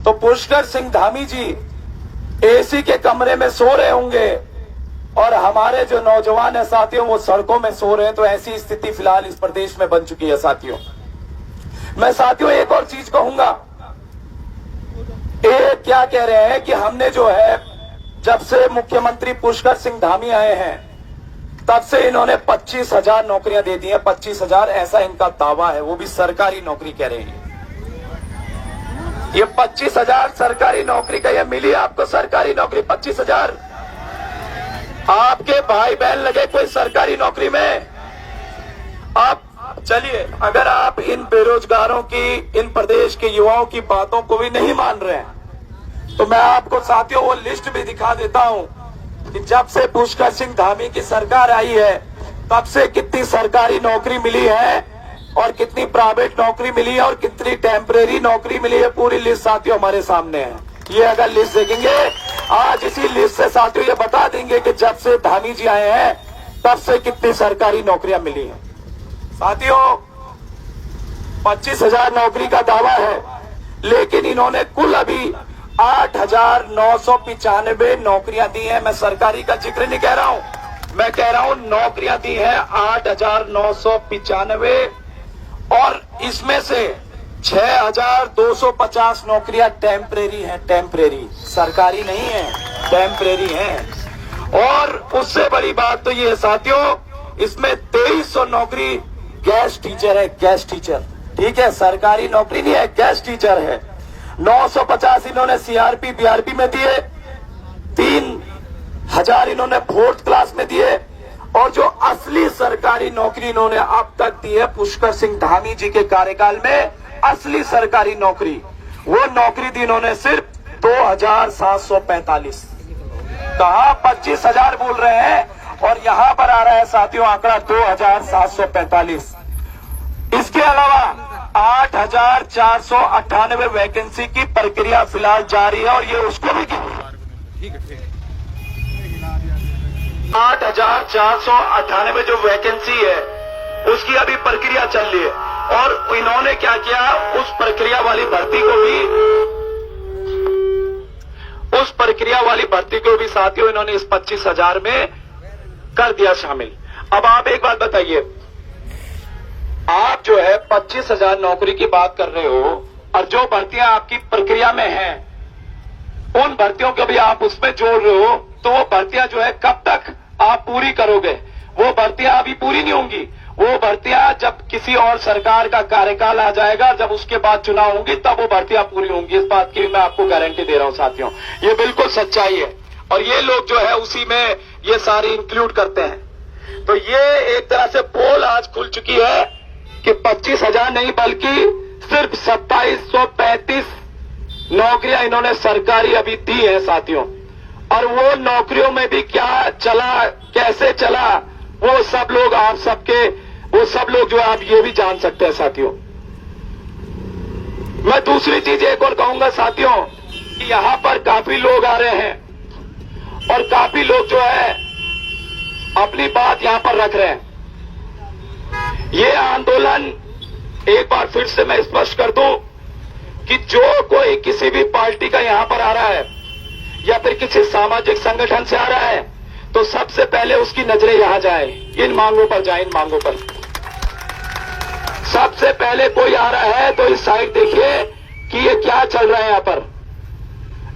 तो पुष्कर सिंह धामी जी एसी के कमरे में सो रहे होंगे और हमारे जो नौजवान है साथियों वो सड़कों में सो रहे हैं। तो ऐसी स्थिति फिलहाल इस प्रदेश में बन चुकी है साथियों। मैं साथियों एक और चीज कहूंगा, ये क्या कह रहे हैं कि हमने जो है जब से मुख्यमंत्री पुष्कर सिंह धामी आए हैं तब से इन्होंने 25,000 नौकरियां दे दी हैं। 25,000 ऐसा इनका दावा है, वो भी सरकारी नौकरी कह रहे हैं। ये 25,000 सरकारी नौकरी का ये मिली आपको सरकारी नौकरी 25,000? आपके भाई बहन लगे कोई सरकारी नौकरी में? आप चलिए, अगर आप इन बेरोजगारों की, इन प्रदेश के युवाओं की बातों को भी नहीं मान रहे हैं तो मैं आपको साथियों वो लिस्ट भी दिखा देता हूं कि जब से पुष्कर सिंह धामी की सरकार आई है तब से कितनी सरकारी नौकरी मिली है और कितनी प्राइवेट नौकरी मिली है और कितनी टेम्परेरी नौकरी मिली है। पूरी लिस्ट साथियों हमारे सामने है। ये अगर लिस्ट देखेंगे आज इसी लिस्ट से साथियों ये बता देंगे कि जब से धामी जी आए हैं तब से कितनी सरकारी नौकरियां मिली हैं। साथियों 25,000 नौकरी का दावा है, लेकिन इन्होंने कुल अभी 8,995 नौकरियां दी हैं। मैं सरकारी का जिक्र नहीं कह रहा हूं, मैं कह रहा हूं नौकरियां दी हैं 8,995 और इसमें से 6,250 नौकरियां टेम्परेरी हैं। टेम्परेरी, सरकारी नहीं है, टेम्परेरी हैं। और उससे बड़ी बात तो ये है साथियों, इसमें 2300 नौकरी गेस्ट टीचर है। गेस्ट टीचर, ठीक है, सरकारी नौकरी नहीं है, गेस्ट टीचर है। 950 इन्होंने सीआरपी बीआरपी में दिए, 3,000 इन्होंने 4th क्लास में दिए और जो असली सरकारी नौकरी इन्होंने अब तक दी है पुष्कर सिंह धामी जी के कार्यकाल में, असली सरकारी नौकरी, वो नौकरी दी इन्होंने सिर्फ 2,745। कहा 25,000 बोल रहे हैं और यहां पर आ रहा है साथियों आंकड़ा 2,745। इसके अलावा 8,498 वैकेंसी की प्रक्रिया फिलहाल जारी है और ये उसको भी 8,498 जो वैकेंसी है उसकी अभी प्रक्रिया चल रही है। और इन्होंने क्या किया, उस प्रक्रिया वाली भर्ती को भी साथियों इन्होंने इस 25,000 में कर दिया शामिल। अब आप एक बात बताइए, आप जो है 25,000 नौकरी की बात कर रहे हो और जो भर्तियां आपकी प्रक्रिया में हैं उन भर्तियों को भी आप उसमें जोड़ रहे हो, तो वो भर्तियां जो है कब तक आप पूरी करोगे? वो भर्तियां अभी पूरी नहीं होंगी। वो भर्तियां जब किसी और सरकार का कार्यकाल आ जाएगा, जब उसके बाद चुनाव होंगी, तब वो भर्तियां पूरी होंगी। इस बात की मैं आपको गारंटी दे रहा हूं साथियों, ये बिल्कुल सच्चाई है। और ये लोग जो है उसी में ये सारी इंक्लूड करते हैं। तो ये एक तरह से पोल आज खुल चुकी है कि 25,000 नहीं बल्कि सिर्फ 2,735 नौकरियां इन्होंने सरकारी अभी दी है साथियों। और वो नौकरियों में भी क्या चला, कैसे चला, वो सब लोग जो है आप ये भी जान सकते हैं साथियों। मैं दूसरी चीज एक और कहूंगा साथियों कि यहां पर काफी लोग आ रहे हैं और काफी लोग जो है अपनी बात यहां पर रख रहे हैं। ये आंदोलन एक बार फिर से मैं स्पष्ट कर दूं कि जो कोई किसी भी पार्टी का यहां पर आ रहा है या फिर किसी सामाजिक संगठन से आ रहा है तो सबसे पहले उसकी नजरें यहां जाए, इन मांगों पर जाए, इन मांगों पर। सबसे पहले कोई आ रहा है तो इस साइड देखिए कि ये क्या चल रहा है यहां पर।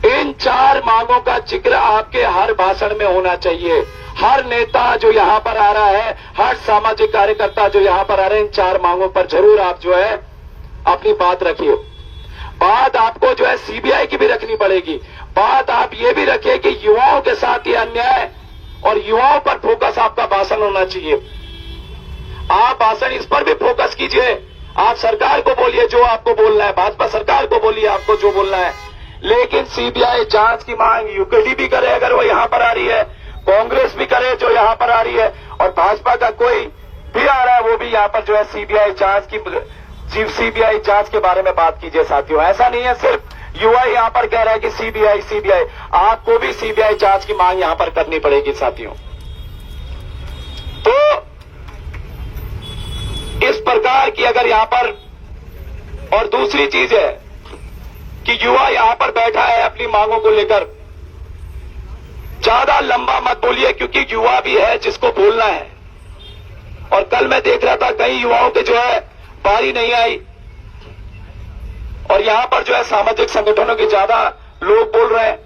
इन 4 मांगों का जिक्र आपके हर भाषण में होना चाहिए। हर नेता जो यहां पर आ रहा है, हर सामाजिक कार्यकर्ता जो यहां पर आ रहे हैं, इन 4 मांगों पर जरूर आप जो है अपनी बात रखिए। बात आपको जो है सीबीआई की भी रखनी पड़ेगी। बात आप ये भी रखिए कि युवाओं के साथ ये अन्याय और युवाओं पर फोकस आपका भाषण होना चाहिए। आप भाषण इस पर भी फोकस कीजिए। आप सरकार को बोलिए जो आपको बोलना है, भाजपा सरकार को बोलिए आपको जो बोलना है, लेकिन सीबीआई जांच की मांग यूकेडी भी करे अगर वो यहां पर आ रही है, कांग्रेस भी करे जो यहां पर आ रही है, और भाजपा का कोई भी आ रहा है वो भी यहां पर जो है सीबीआई जांच के बारे में बात कीजिए साथियों। ऐसा नहीं है सिर्फ युवा यहां पर कह रहा है कि सीबीआई, आपको भी सीबीआई जांच की मांग यहां पर करनी पड़ेगी साथियों। तो इस प्रकार की अगर यहां पर, और दूसरी चीज है कि युवा यहां पर बैठा है अपनी मांगों को लेकर। ज्यादा लंबा मत बोलिए, क्योंकि युवा भी है जिसको बोलना है। और कल मैं देख रहा था कई युवाओं के जो है बारी नहीं आई, और यहां पर जो है सामाजिक संगठनों के ज्यादा लोग बोल रहे हैं,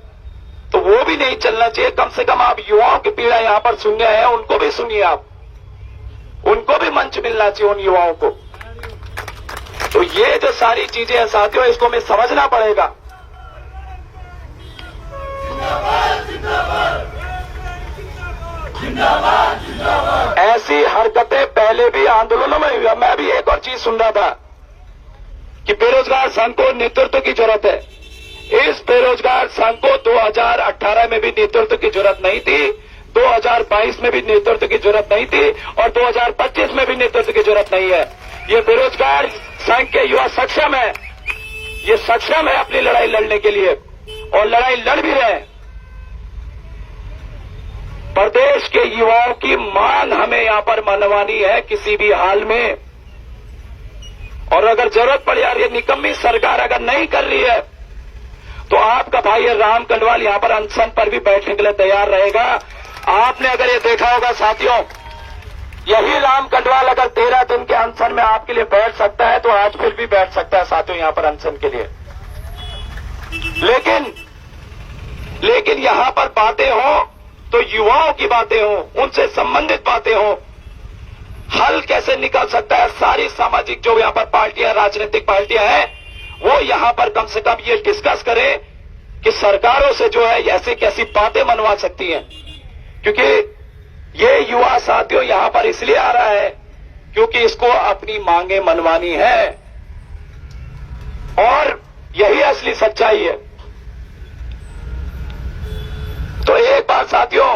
तो वो भी नहीं चलना चाहिए। कम से कम आप युवाओं की पीड़ा यहां पर सुनने आए हैं, उनको भी सुनिए, आप उनको भी मंच मिलना चाहिए उन युवाओं को। तो ये जो सारी चीजें हैं साथियों, इसको हमें समझना पड़ेगा। ऐसी हरकतें पहले भी आंदोलनों में हुई। मैं भी एक और चीज सुन रहा था कि बेरोजगार संघ को नेतृत्व की जरूरत है। इस बेरोजगार संघ को 2018 में भी नेतृत्व की जरूरत नहीं थी, 2022 में भी नेतृत्व की जरूरत नहीं थी, और 2025 में भी नेतृत्व की जरूरत नहीं है। ये बेरोजगार संघ के युवा सक्षम है, ये सक्षम है अपनी लड़ाई लड़ने के लिए, और लड़ाई लड़ भी रहे हैं। प्रदेश के युवाओं की मांग हमें यहां पर मनवानी है किसी भी हाल में। और अगर जरूरत पड़े, यार ये निकम्मी सरकार अगर नहीं कर रही है, तो आपका भाई राम कंडवाल यहां पर अनशन पर भी बैठने के लिए तैयार रहेगा। आपने अगर ये देखा होगा साथियों, यही राम कंडवाल अगर 13 दिन के अनशन में आपके लिए बैठ सकता है, तो आज फिर भी बैठ सकता है साथियों यहां पर अनशन के लिए। लेकिन यहां पर बातें हो तो युवाओं की बातें हो, उनसे संबंधित बातें हो। हल कैसे निकल सकता है, सारी सामाजिक जो यहां पर पार्टियां, राजनीतिक पार्टियां हैं, वो यहां पर कम से कम ये डिस्कस करें कि सरकारों से जो है ऐसी कैसी बातें मनवा सकती हैं। क्योंकि ये युवा साथियों यहां पर इसलिए आ रहा है क्योंकि इसको अपनी मांगे मनवानी है, और यही असली सच्चाई है। तो एक बार साथियों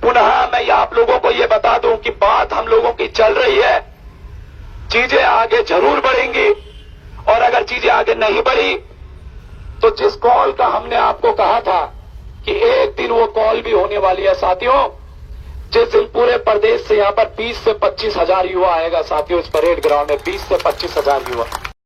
पुनः मैं आप लोगों को ये बता दूं कि बात हम लोगों की चल रही है, चीजें आगे जरूर बढ़ेंगी। और अगर चीजें आगे नहीं बढ़ी तो जिस कॉल का हमने आपको कहा था कि एक दिन वो कॉल भी होने वाली है साथियों, जिस दिन पूरे प्रदेश से यहां पर 20 से 25 हजार युवा आएगा साथियों इस परेड ग्राउंड में, 20 से 25 हजार युवा।